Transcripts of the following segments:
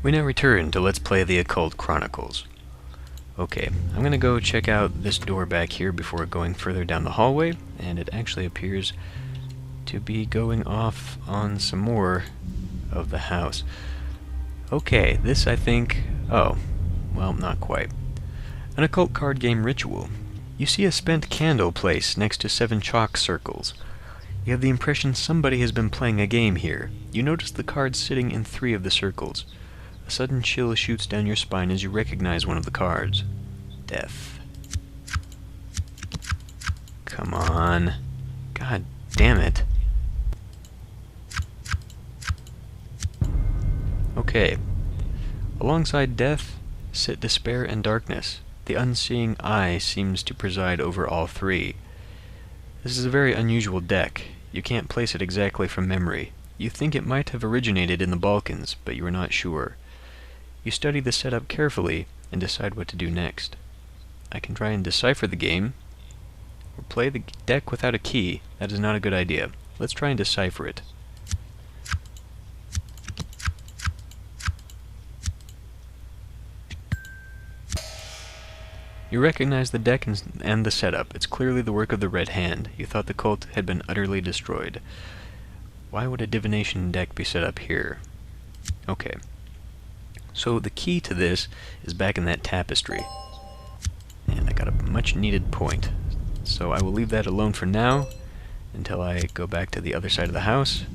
We now return to Let's Play the Occult Chronicles. Okay, I'm gonna go check out this door back here before going further down the hallway, and it actually appears to be going off on some more of the house. Okay, this I think... oh, well, not quite. An occult card game ritual. You see a spent candle placed next to 7 chalk circles. You have the impression somebody has been playing a game here. You notice the cards sitting in 3 of the circles. A sudden chill shoots down your spine as you recognize one of the cards. Death. Come on. God damn it. Okay. Alongside death, sit despair and darkness. The unseeing eye seems to preside over all 3. This is a very unusual deck. You can't place it exactly from memory. You think it might have originated in the Balkans, but you are not sure. You study the setup carefully and decide what to do next. I can try and decipher the game, or play the deck without a key. That is not a good idea. Let's try and decipher it. You recognize the deck and the setup. It's clearly the work of the Red Hand. You thought the cult had been utterly destroyed. Why would a divination deck be set up here? Okay. So the key to this is back in that tapestry. And I got a much needed point. So I will leave that alone for now until I go back to the other side of the house.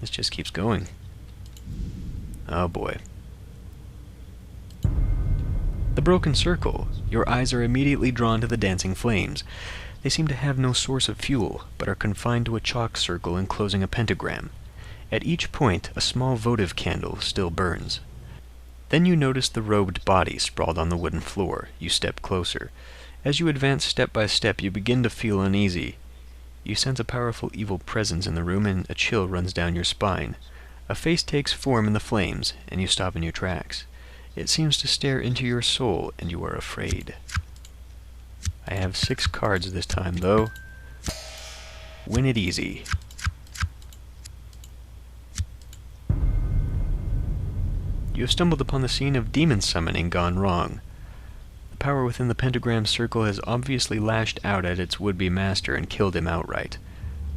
This just keeps going. Oh boy. The broken circle. Your eyes are immediately drawn to the dancing flames. They seem to have no source of fuel, but are confined to a chalk circle enclosing a pentagram. At each point, a small votive candle still burns. Then you notice the robed body sprawled on the wooden floor. You step closer. As you advance step by step, you begin to feel uneasy. You sense a powerful evil presence in the room, and a chill runs down your spine. A face takes form in the flames, and you stop in your tracks. It seems to stare into your soul, and you are afraid. I have 6 cards this time, though. Win it easy. You have stumbled upon the scene of demon summoning gone wrong. The power within the pentagram circle has obviously lashed out at its would-be master and killed him outright.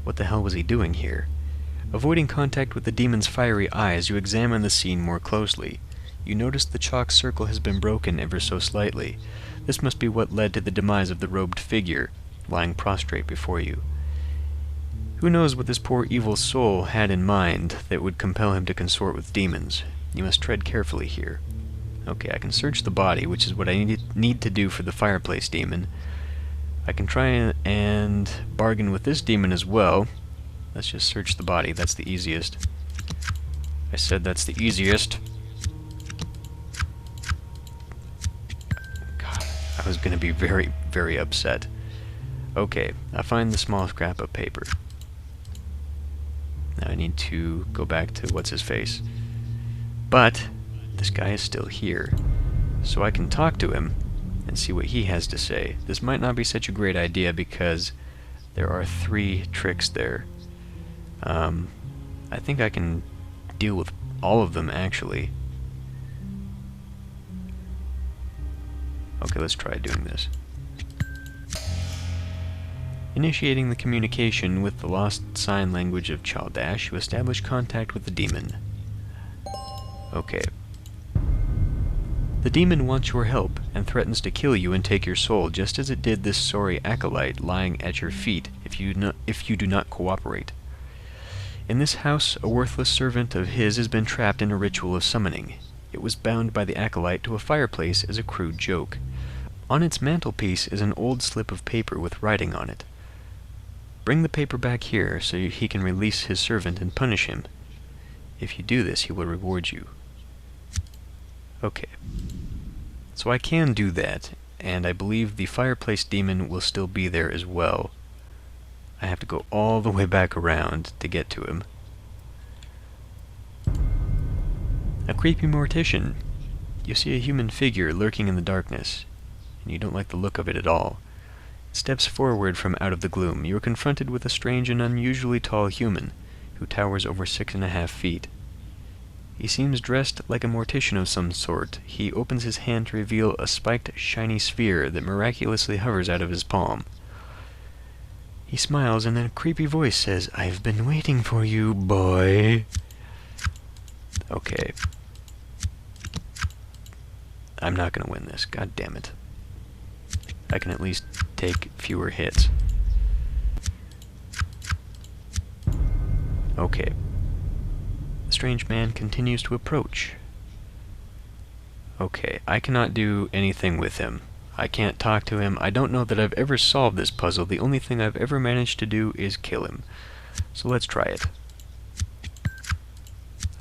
What the hell was he doing here? Avoiding contact with the demon's fiery eyes, you examine the scene more closely. You notice the chalk circle has been broken ever so slightly. This must be what led to the demise of the robed figure, lying prostrate before you. Who knows what this poor evil soul had in mind that would compel him to consort with demons? You must tread carefully here. Okay, I can search the body, which is what I need to do for the fireplace demon. I can try and bargain with this demon as well. Let's just search the body. That's the easiest. I said that's the easiest. God, I was going to be very, very upset. Okay, I find the small scrap of paper. Now I need to go back to what's-his-face. But this guy is still here, so I can talk to him and see what he has to say. This might not be such a great idea because there are 3 tricks there. I think I can deal with all of them, actually. Okay, let's try doing this. Initiating the communication with the lost sign language of Chaldash, you establish contact with the demon. Okay. The demon wants your help and threatens to kill you and take your soul, just as it did this sorry acolyte lying at your feet if you do not cooperate. In this house, a worthless servant of his has been trapped in a ritual of summoning. It was bound by the acolyte to a fireplace as a crude joke. On its mantelpiece is an old slip of paper with writing on it. Bring the paper back here so he can release his servant and punish him. If you do this, he will reward you. Okay. So I can do that, and I believe the fireplace demon will still be there as well. I have to go all the way back around to get to him. A creepy mortician. You see a human figure lurking in the darkness, and you don't like the look of it at all. It steps forward from out of the gloom. You are confronted with a strange and unusually tall human, who towers over 6.5 feet. He seems dressed like a mortician of some sort. He opens his hand to reveal a spiked, shiny sphere that miraculously hovers out of his palm. He smiles and in a creepy voice says, "I've been waiting for you, boy." Okay. I'm not gonna win this. God damn it. I can at least take fewer hits. Okay. The strange man continues to approach. Okay, I cannot do anything with him. I can't talk to him. I don't know that I've ever solved this puzzle. The only thing I've ever managed to do is kill him. So let's try it.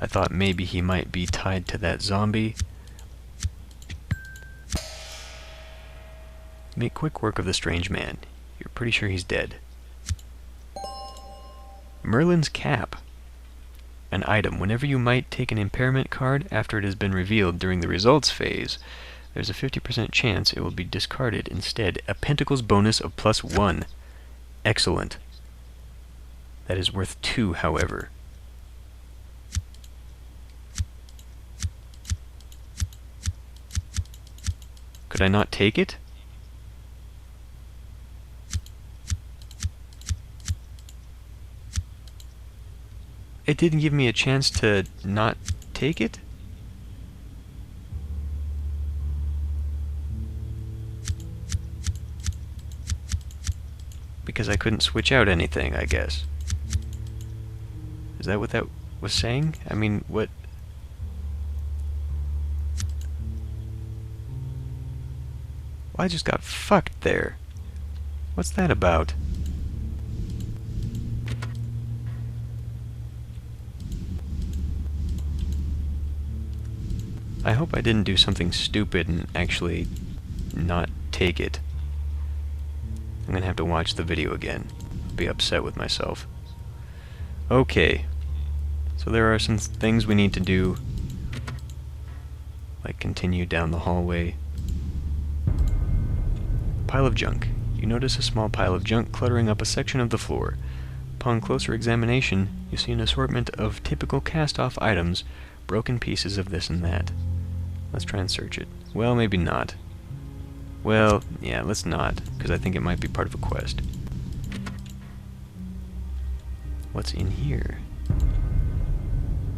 I thought maybe he might be tied to that zombie. Make quick work of the strange man. You're pretty sure he's dead. Merlin's cap. An item. Whenever you might take an impairment card after it has been revealed during the results phase, there's a 50% chance it will be discarded instead. A Pentacles bonus of +1. Excellent. That is worth 2, however. Could I not take it? It didn't give me a chance to not take it? Because I couldn't switch out anything, I guess. Is that what that was saying? I mean, what... Well, I just got fucked there. What's that about? I hope I didn't do something stupid and actually not take it. I'm gonna have to watch the video again. I'll be upset with myself. Okay. So there are some things we need to do. Like continue down the hallway. Pile of junk. You notice a small pile of junk cluttering up a section of the floor. Upon closer examination, you see an assortment of typical cast-off items, broken pieces of this and that. Let's try and search it. Well, maybe not. Well, yeah, let's not, because I think it might be part of a quest. What's in here?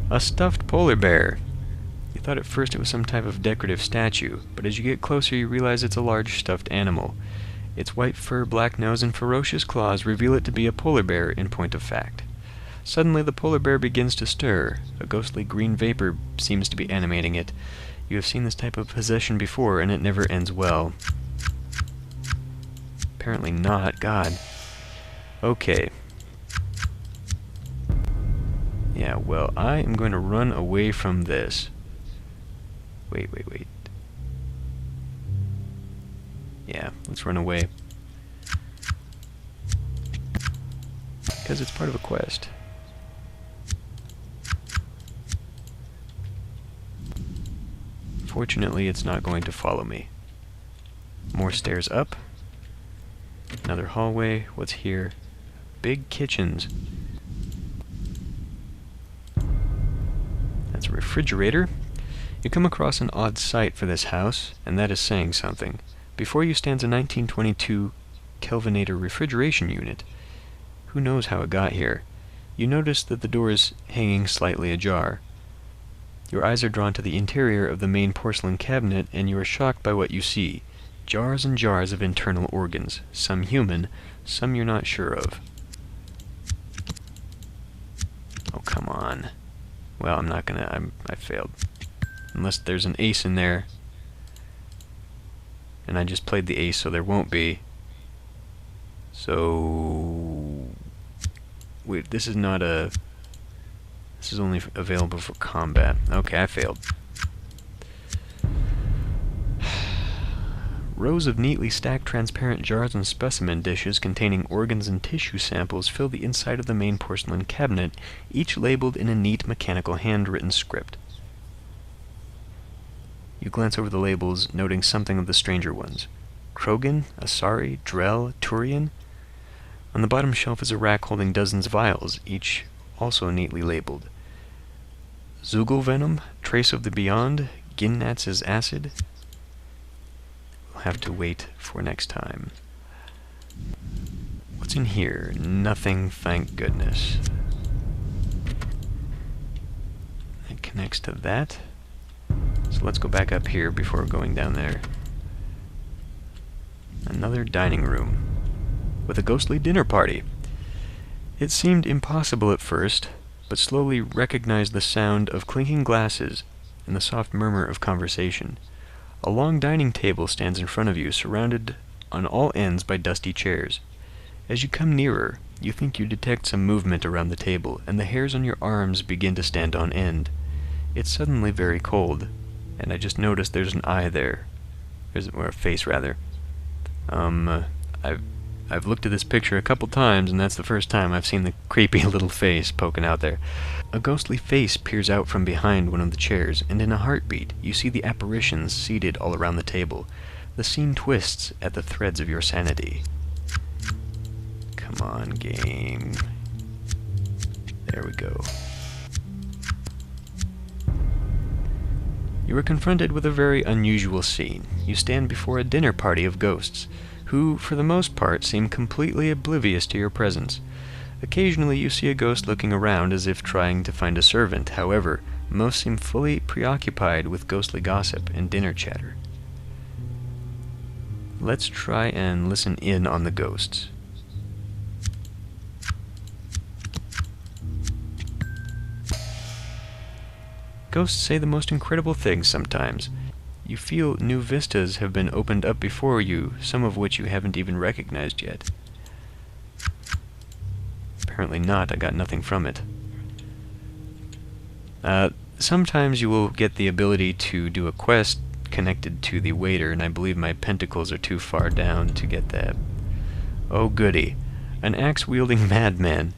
A stuffed polar bear. You thought at first it was some type of decorative statue, but as you get closer you realize it's a large stuffed animal. Its white fur, black nose, and ferocious claws reveal it to be a polar bear in point of fact. Suddenly the polar bear begins to stir. A ghostly green vapor seems to be animating it. You have seen this type of possession before, and it never ends well. Apparently not. God. Okay. Yeah, well, I am going to run away from this. Wait. Yeah, let's run away. Because it's part of a quest. Fortunately, it's not going to follow me. More stairs up. Another hallway. What's here? Big kitchens. That's a refrigerator. You come across an odd sight for this house, and that is saying something. Before you stands a 1922 Kelvinator refrigeration unit. Who knows how it got here? You notice that the door is hanging slightly ajar. Your eyes are drawn to the interior of the main porcelain cabinet, and you are shocked by what you see. Jars and jars of internal organs, some human, some you're not sure of. Oh, come on. Well, I'm not gonna... I failed. Unless there's an ace in there. And I just played the ace, so there won't be. So... Wait, this is not a... This is only available for combat. Okay, I failed. Rows of neatly stacked transparent jars and specimen dishes containing organs and tissue samples fill the inside of the main porcelain cabinet, each labeled in a neat mechanical handwritten script. You glance over the labels, noting something of the stranger ones. Krogan, Asari, Drell, Turian. On the bottom shelf is a rack holding dozens of vials, each also neatly labeled. Zoogle venom, trace of the beyond, Ginnatz's acid. We'll have to wait for next time. What's in here? Nothing, thank goodness. It connects to that. So let's go back up here before going down there. Another dining room with a ghostly dinner party. It seemed impossible at first, but slowly recognized the sound of clinking glasses and the soft murmur of conversation. A long dining table stands in front of you, surrounded on all ends by dusty chairs. As you come nearer, you think you detect some movement around the table, and the hairs on your arms begin to stand on end. It's suddenly very cold, and I just noticed there's an eye there. Or a face, rather. I've looked at this picture a couple times, and that's the first time I've seen the creepy little face poking out there. A ghostly face peers out from behind one of the chairs, and in a heartbeat, you see the apparitions seated all around the table. The scene twists at the threads of your sanity. Come on, game. There we go. You are confronted with a very unusual scene. You stand before a dinner party of ghosts, who, for the most part, seem completely oblivious to your presence. Occasionally you see a ghost looking around as if trying to find a servant. However, most seem fully preoccupied with ghostly gossip and dinner chatter. Let's try and listen in on the ghosts. Ghosts say the most incredible things sometimes. You feel new vistas have been opened up before you, some of which you haven't even recognized yet. Apparently not, I got nothing from it. Sometimes you will get the ability to do a quest connected to the waiter, and I believe my pentacles are too far down to get that. Oh goody, an axe-wielding madman.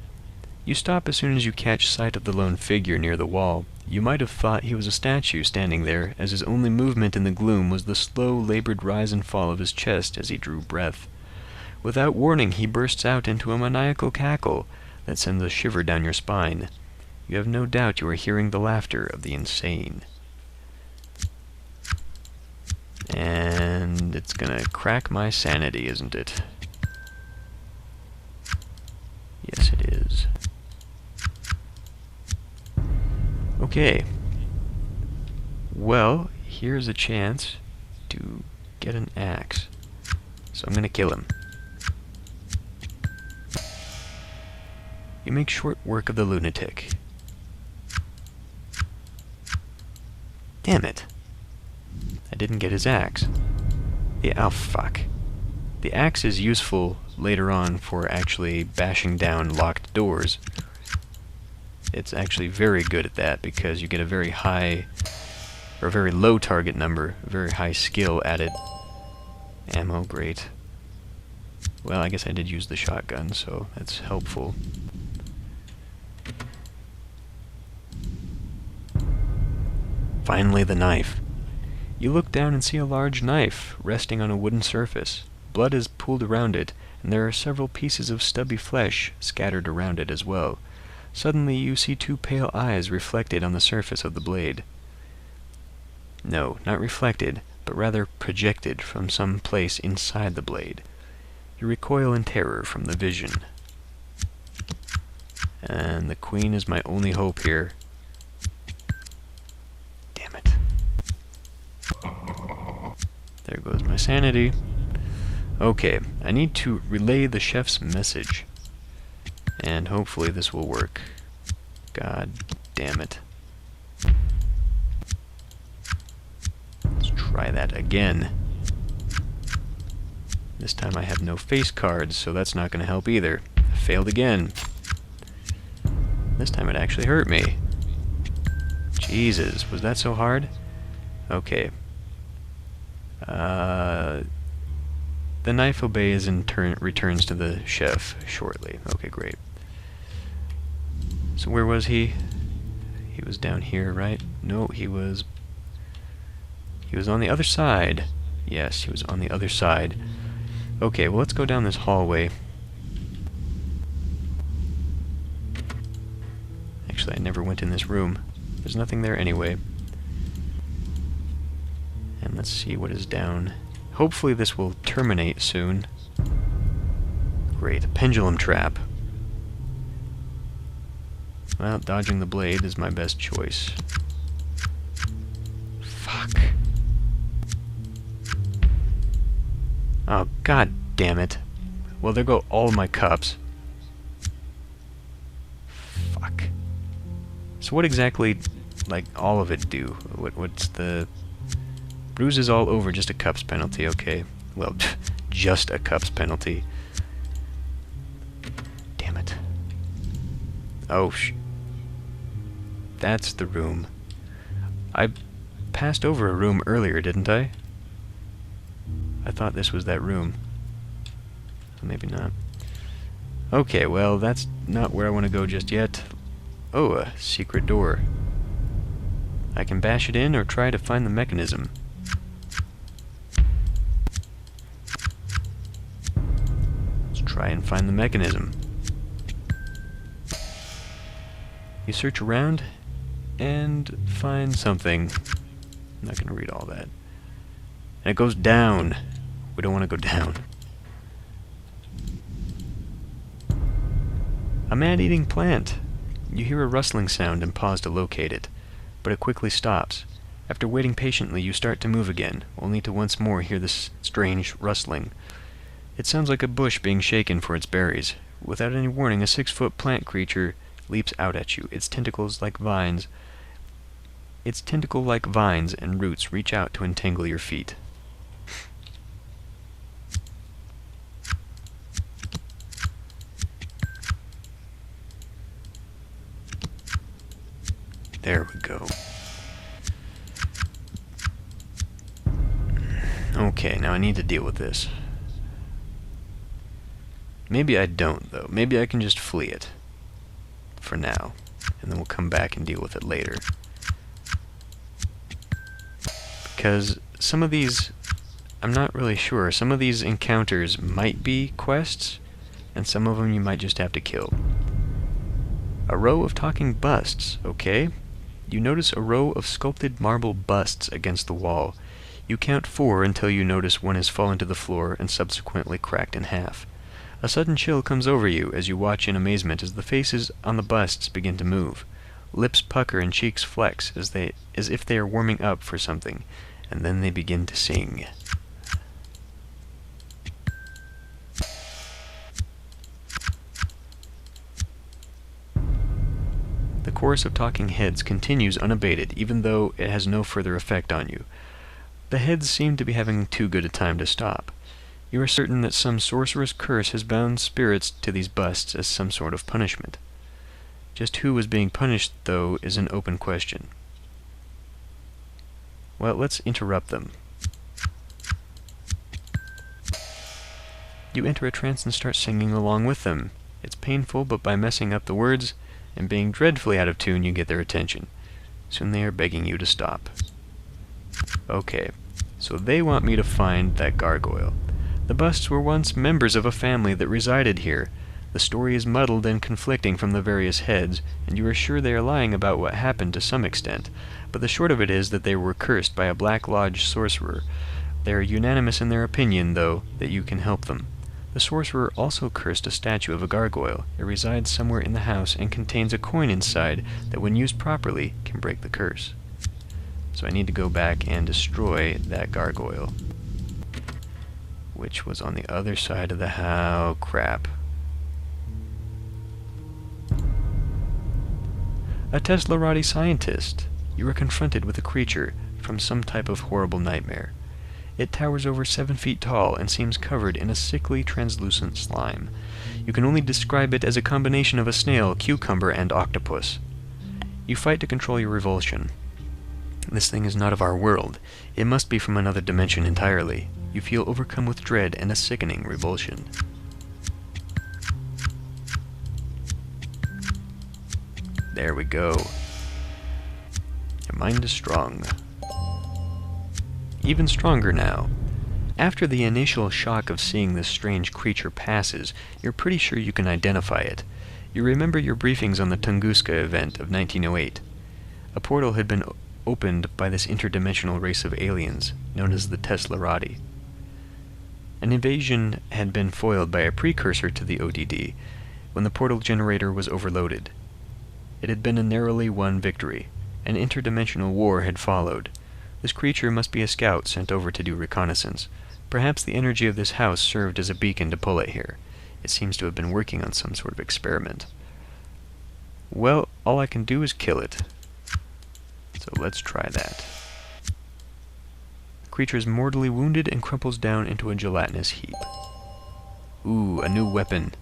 You stop as soon as you catch sight of the lone figure near the wall. You might have thought he was a statue standing there, as his only movement in the gloom was the slow, labored rise and fall of his chest as he drew breath. Without warning, he bursts out into a maniacal cackle that sends a shiver down your spine. You have no doubt you are hearing the laughter of the insane. And it's gonna crack my sanity, isn't it? Yes, it is. Okay. Well, here's a chance to get an axe. So I'm gonna kill him. You make short work of the lunatic. Damn it. I didn't get his axe. Oh, fuck. The axe is useful later on for actually bashing down locked doors. It's actually very good at that because you get a very high, or a very low target number, a very high skill at it. Ammo, great. Well, I guess I did use the shotgun, so that's helpful. Finally, the knife. You look down and see a large knife resting on a wooden surface. Blood is pooled around it, and there are several pieces of stubby flesh scattered around it as well. Suddenly you see two pale eyes reflected on the surface of the blade. No, not reflected, but rather projected from some place inside the blade. You recoil in terror from the vision. And the queen is my only hope here. Damn it. There goes my sanity. Okay, I need to relay the chef's message. And hopefully this will work. God damn it. Let's try that again. This time I have no face cards, so that's not going to help either. I failed again. This time it actually hurt me. Jesus, was that so hard? Okay. The knife obeys and returns to the chef shortly. Okay, great. So where was he? He was down here, right? No, he was on the other side. Yes, he was on the other side. Okay, well, let's go down this hallway. Actually, I never went in this room. There's nothing there anyway. And let's see what is down. Hopefully this will terminate soon. Great, a pendulum trap. Well, dodging the blade is my best choice. Fuck. Oh, god damn it. Well, there go all my cups. Fuck. So what exactly, like, all of it do? What's the... Bruises all over, just a cups penalty, okay. Well, just a cups penalty. Damn it. Oh, that's the room. I passed over a room earlier, didn't I? I thought this was that room. Maybe not. Okay, well, that's not where I want to go just yet. Oh, a secret door. I can bash it in or try to find the mechanism. Let's try and find the mechanism. You search around and find something. I'm not going to read all that. And it goes down. We don't want to go down. A man-eating plant. You hear a rustling sound and pause to locate it, but it quickly stops. After waiting patiently, you start to move again, only to once more hear this strange rustling. It sounds like a bush being shaken for its berries. Without any warning, a 6-foot plant creature leaps out at you. Its tentacle-like vines and roots reach out to entangle your feet. There we go. Okay, now I need to deal with this. Maybe I don't, though. Maybe I can just flee it. For now. And then we'll come back and deal with it later. Because some of these... I'm not really sure. Some of these encounters might be quests, and some of them you might just have to kill. A row of talking busts, okay? You notice a row of sculpted marble busts against the wall. You count 4 until you notice one has fallen to the floor and subsequently cracked in half. A sudden chill comes over you as you watch in amazement as the faces on the busts begin to move. Lips pucker and cheeks flex as if they are warming up for something, and then they begin to sing. The chorus of talking heads continues unabated, even though it has no further effect on you. The heads seem to be having too good a time to stop. You are certain that some sorcerous curse has bound spirits to these busts as some sort of punishment. Just who was being punished, though, is an open question. Well, let's interrupt them. You enter a trance and start singing along with them. It's painful, but by messing up the words and being dreadfully out of tune, you get their attention. Soon they are begging you to stop. Okay, so they want me to find that gargoyle. The busts were once members of a family that resided here. The story is muddled and conflicting from the various heads, and you are sure they are lying about what happened to some extent, but the short of it is that they were cursed by a Black Lodge sorcerer. They are unanimous in their opinion, though, that you can help them. The sorcerer also cursed a statue of a gargoyle. It resides somewhere in the house and contains a coin inside that, when used properly, can break the curse. So I need to go back and destroy that gargoyle, which was on the other side of the house. Crap. A Teslarati scientist. You are confronted with a creature from some type of horrible nightmare. It towers over 7 feet tall and seems covered in a sickly, translucent slime. You can only describe it as a combination of a snail, cucumber, and octopus. You fight to control your revulsion. This thing is not of our world. It must be from another dimension entirely. You feel overcome with dread and a sickening revulsion. There we go. Your mind is strong. Even stronger now. After the initial shock of seeing this strange creature passes, you're pretty sure you can identify it. You remember your briefings on the Tunguska event of 1908. A portal had been opened by this interdimensional race of aliens, known as the Teslarati. An invasion had been foiled by a precursor to the ODD, when the portal generator was overloaded. It had been a narrowly won victory. An interdimensional war had followed. This creature must be a scout sent over to do reconnaissance. Perhaps the energy of this house served as a beacon to pull it here. It seems to have been working on some sort of experiment. Well, all I can do is kill it. So let's try that. The creature is mortally wounded and crumples down into a gelatinous heap. Ooh, a new weapon.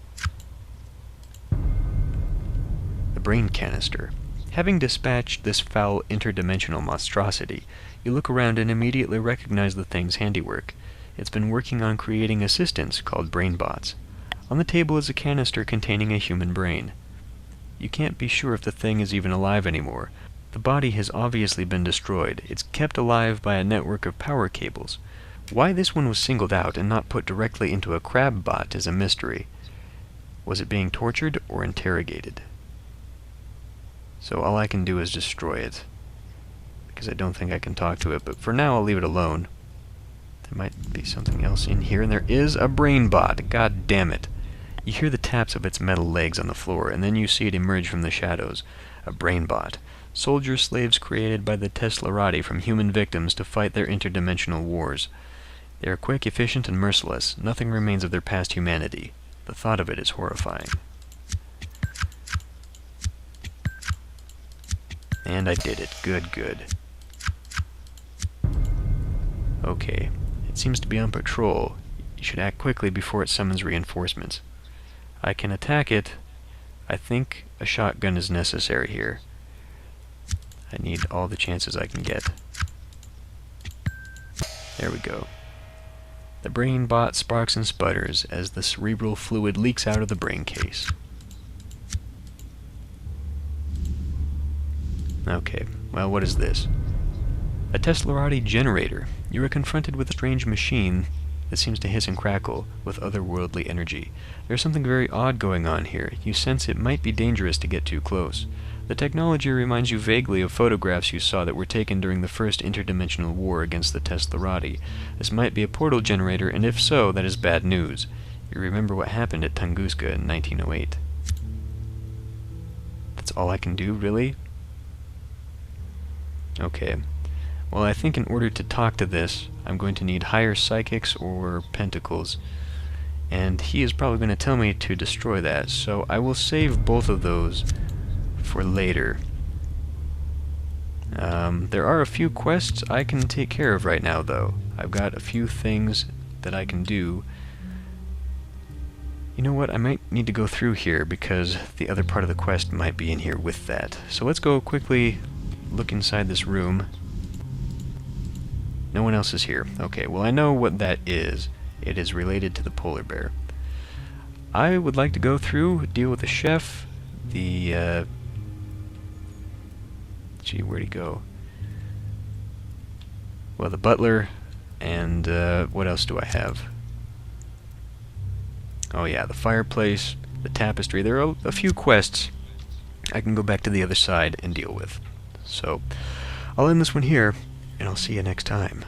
The brain canister. Having dispatched this foul interdimensional monstrosity, you look around and immediately recognize the thing's handiwork. It's been working on creating assistants called brain bots. On the table is a canister containing a human brain. You can't be sure if the thing is even alive anymore. The body has obviously been destroyed. It's kept alive by a network of power cables. Why this one was singled out and not put directly into a crab bot is a mystery. Was it being tortured or interrogated? So all I can do is destroy it, because I don't think I can talk to it, but for now I'll leave it alone. There might be something else in here, and there is a brain bot. God damn it. You hear the taps of its metal legs on the floor, and then you see it emerge from the shadows. A brain bot. Soldier slaves created by the Teslarati from human victims to fight their interdimensional wars. They are quick, efficient, and merciless. Nothing remains of their past humanity. The thought of it is horrifying. And I did it. Good, good. Okay. It seems to be on patrol. You should act quickly before it summons reinforcements. I can attack it. I think a shotgun is necessary here. I need all the chances I can get. There we go. The brain bot sparks and sputters as the cerebral fluid leaks out of the brain case. Okay, well, what is this? A Teslarati generator. You are confronted with a strange machine that seems to hiss and crackle with otherworldly energy. There's something very odd going on here. You sense it might be dangerous to get too close. The technology reminds you vaguely of photographs you saw that were taken during the first interdimensional war against the Teslarati. This might be a portal generator, and if so, that is bad news. You remember what happened at Tunguska in 1908. That's all I can do, really? Okay. Well, I think in order to talk to this, I'm going to need higher psychics or pentacles. And he is probably going to tell me to destroy that, so I will save both of those for later. There are a few quests I can take care of right now, though. I've got a few things that I can do. You know what, I might need to go through here because the other part of the quest might be in here with that. So let's go quickly look inside this room. No one else is here. Okay, well, I know what that is. It is related to the polar bear. I would like to go through, deal with the chef, the, gee, where'd he go? Well, the butler, and, what else do I have? Oh yeah, the fireplace, the tapestry. There are a few quests I can go back to the other side and deal with. So, I'll end this one here, and I'll see you next time.